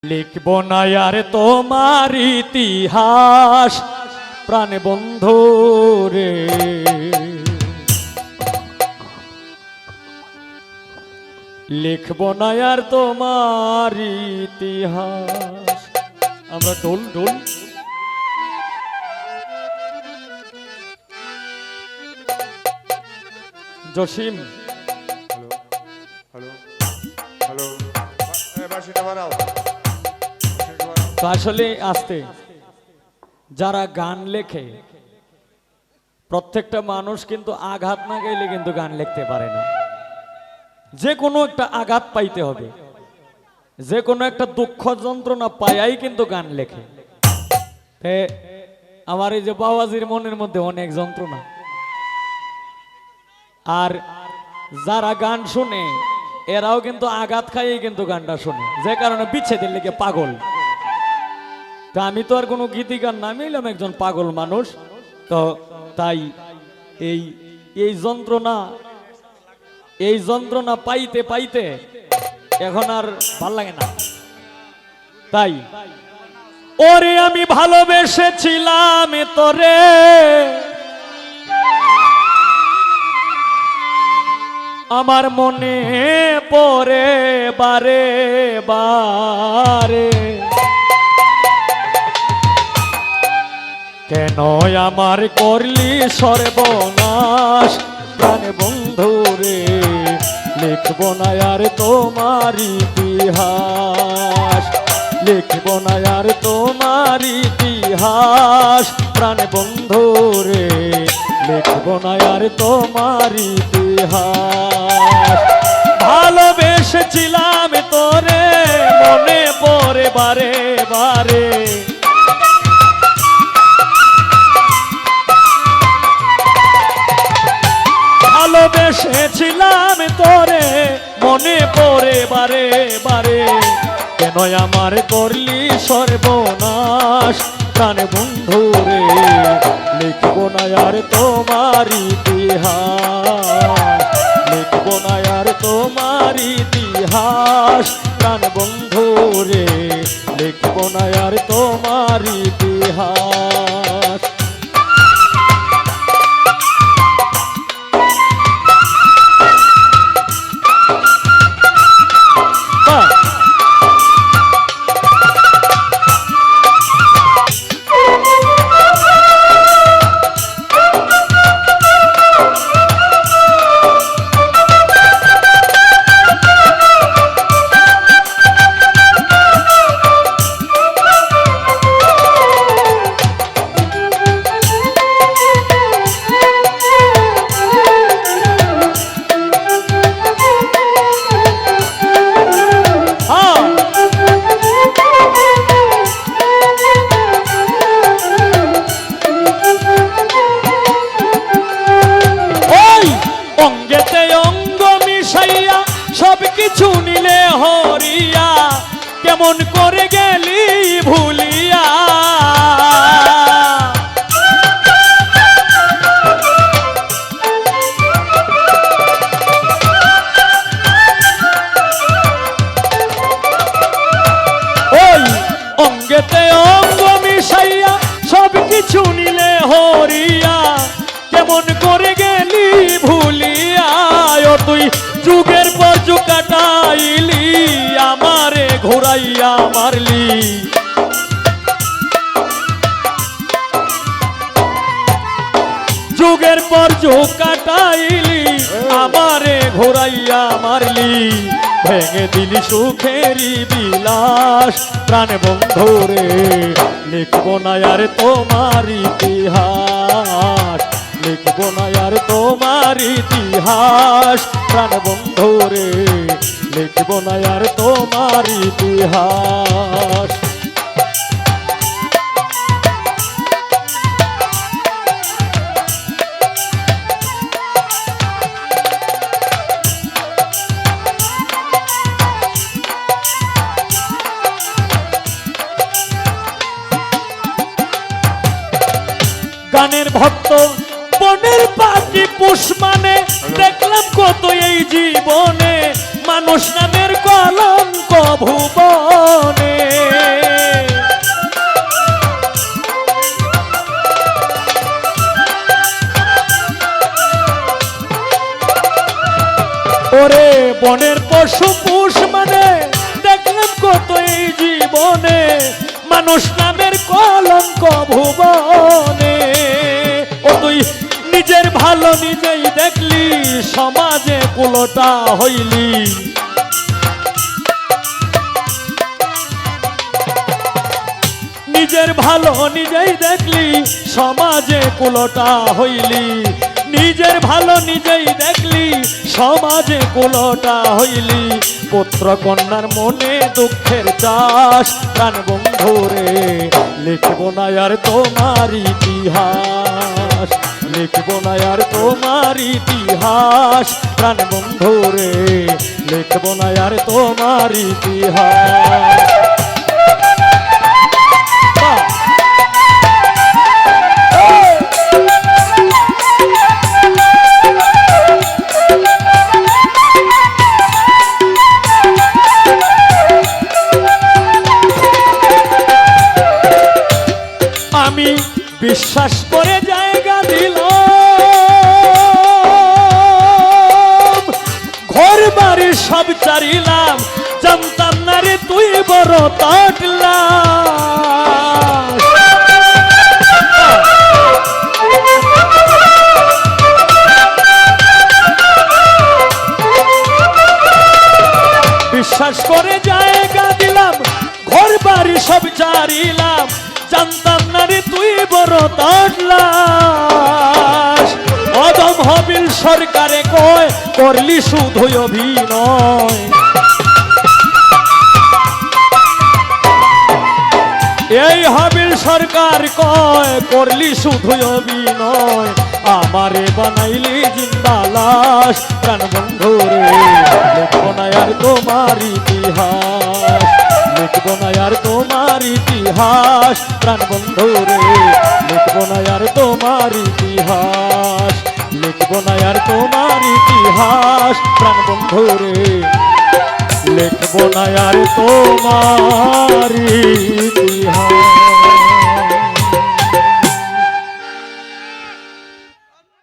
লিখব না আর তোমার ইতিহাস প্রাণ বন্ধু রে, লিখব না আর তোমার ইতিহাস। আমরা ঢোল ঢোল জসিম হ্যালো হ্যালো এবার সেটা বাড়াও। তো আসলে আসতে যারা গান লেখে প্রত্যেকটা মানুষ কিন্তু আঘাত না গেলে কিন্তু গান লিখতে পারে না। যে কোনো একটা আঘাত পাইতে হবে, যে কোনো একটা দুঃখ যন্ত্রণা পায়াই কিন্তু গান লেখে। আমার এই যে বাবাজির মনের মধ্যে অনেক যন্ত্রণা, আর যারা গান শুনে এরাও কিন্তু আঘাত খাইয়ে কিন্তু গানটা শুনে, যে কারণে বিচ্ছেদের লেগে পাগল। তা আমি তো আর কোনো গীতিকার না, আমি হলাম একজন পাগল মানুষ। তো তাই এই এই যন্ত্রণা পাইতে পাইতে এখন আর ভাল লাগে না। তাই ওরে আমি ভালোবেসেছিলাম তোরে, আমার মনে পড়ে বারে বারে, কেন আমার করলি সর্বনাশ প্রাণ বন্ধু রে, লিখব না আর তোমার ইতিহাস, লিখব না আর তোমার ইতিহাস প্রাণ বন্ধু রে, লিখব না আর তোমার ইতিহাস। ভালোবেসেছিলাম তোরে, মনে পড়ে বারে বারে, ভালোবেসেছিলাম তোরে, মনে পড়ে বারে বারে, কেন আমার করলি সর্বনাশ প্রাণ বন্ধু রে, লিখব না আর তোমার ইতিহাস, লিখব না আর তোমার ইতিহাস প্রাণ বন্ধু রে, লিখব না আর তোমার ইতিহাস। সবকিছু নিলে হরিয়া, কেমন করে গেলি ভুলিয়া, ওই অঙ্গেতে অঙ্গ মিশাইয়া সবকিছু নিলে হরিয়া, কেমন করে গেলি ভুলিয়া, ও তুই যুগের পর যুগ কাটাইলি, আমারে ঘুরাইয়া মারলি, যুগের পর যুগ কাটাইলি, আমারে ঘুরাইয়া মারলি, ভেঙে দিলি সুখেরই বিলাস প্রাণ বন্ধু রে, লিখব না আর তোমার ইতিহাস, লিখব না আর তোমার ইতিহাস প্রাণ বন্ধু রে, লিখব না আর তোমার ইতিহাস। গানের ভক্ত বনের পাখি পুষ মানে, দেখলাম কত এই জীবনে মানুষ নামের কলঙ্ক ভুবনে। ওরে বনের পশু পুষ মানে দেখলাম কত এই জীবনে, মানুষ নামের কলঙ্ক ভুবনে। ও তুই নিজের ভালো নিজেই দেখলি, সমাজে কুলোটা হইলি। নিজের ভালো নিজেই দেখলি, সমাজে কুলোটা হইলি। নিজের ভালো নিজেই দেখলি, সমাজে কুলোটা হইলি। পুত্র কন্যার মনে দুঃখের চাষ, প্রাণ বন্ধুরে লিখব না আর তোমার ইতিহাস। লিখব না আর তোমার ইতিহাস, প্রাণ বন্ধুরে লিখব না আর তোমার ইতিহাস। আমি বিশ্বাস করে জায়গা দিলাম, ঘর বাড়ি সব চারিলাম, জানতাম না রে তুই বড় তাটলা। বিশ্বাস করে জায়গা দিলাম, ঘর বাড়ি সব চারিলাম, জানতাম না রে তুই বড় তাটলাস। অদম হবিল সরকারে কয় করলি শুধু অভিনয়। এই হবিল সরকার কয় করলি শুধু অভিনয়। আমারে বানাইলি জিন্দা লাশ, প্রাণ বন্ধুরে লিখব না আর তোমার ইতিহাস। লিখব না আর তোমার ইতিহাস, প্রাণ বন্ধুরে লিখব না আর তোমার ইতিহাস। লিখব না আর তোমার ইতিহাস, প্রাণ বন্ধুরে লিখব না আর তোমার ইতিহাস।